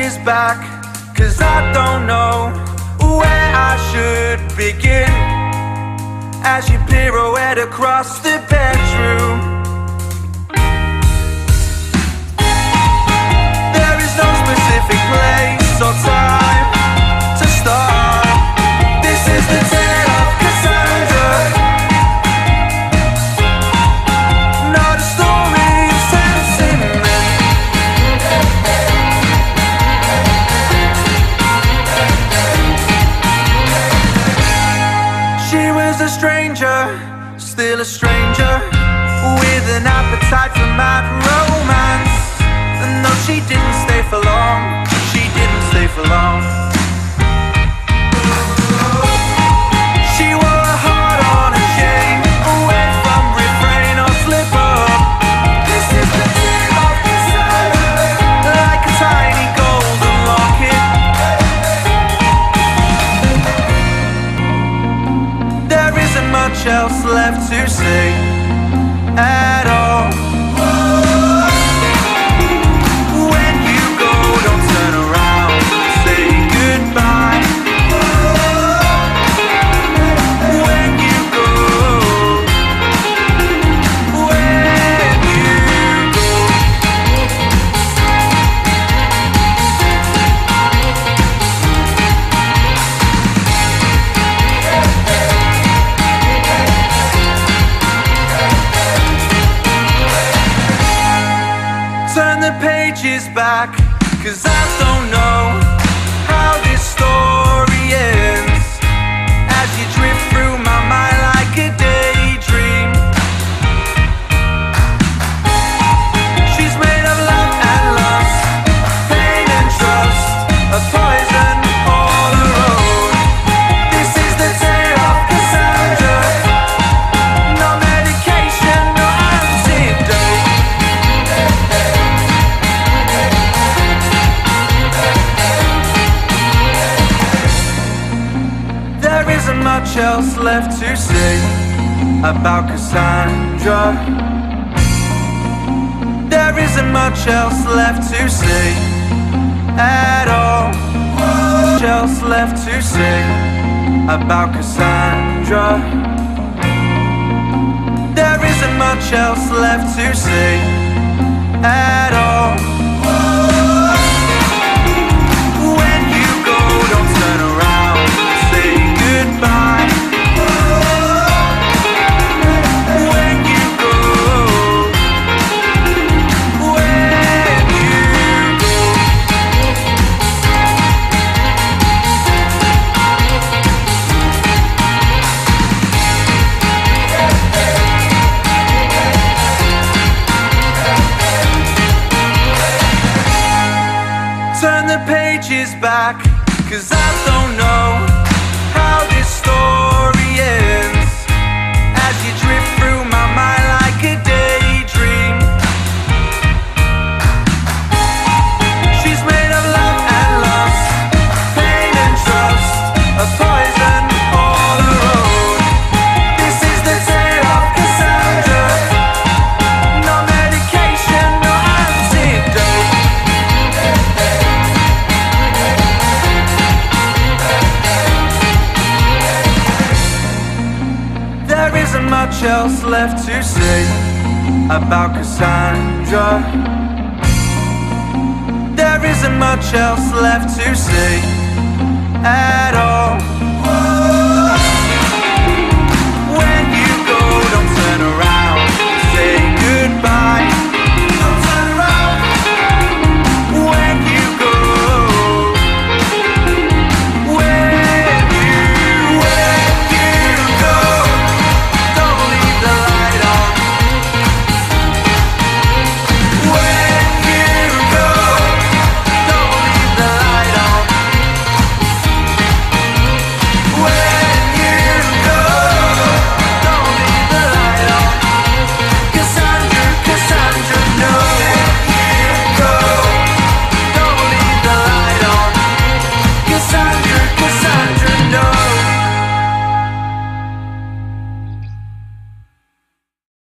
pages back, 'cause I don't know where I should begin. As you pirouette across the bedroom, there is no specific place or time to start. This is the tale of Cassandra, not a story of sentiment. She was a stranger, still a stranger, with an appetite for mad romance. And no, she didn't stay for long, she didn't stay for long. She wore a heart on a chain, away from refrain or slip up. This is the tale of Cassandra, like a tiny golden locket. There isn't much else left to say at all. When you go, don't turn around, say goodbye. When you go, when you go. Turn the pages back, 'cause I don't know how this story ends. As you drift through my mind like a daydream, she's made of love and lust, pain and trust, a poison all her own. This is the tale of Cassandra, no medication, no antidote. There isn't much else left to say about Cassandra. There isn't much else left to say at all. Much else left to say about Cassandra. There isn't much else left to say at all. When you go, don't turn around, say goodbye. When you go, when you go. Turn the pages back, 'cause I don't know how this story ends. As you drift through my mind like a daydream, she's made of love and lust, pain and trust, a poison all her own. This is the tale of Cassandra, no medication, no antidote. There isn't much else left to say about Cassandra. There isn't much else left to say at all.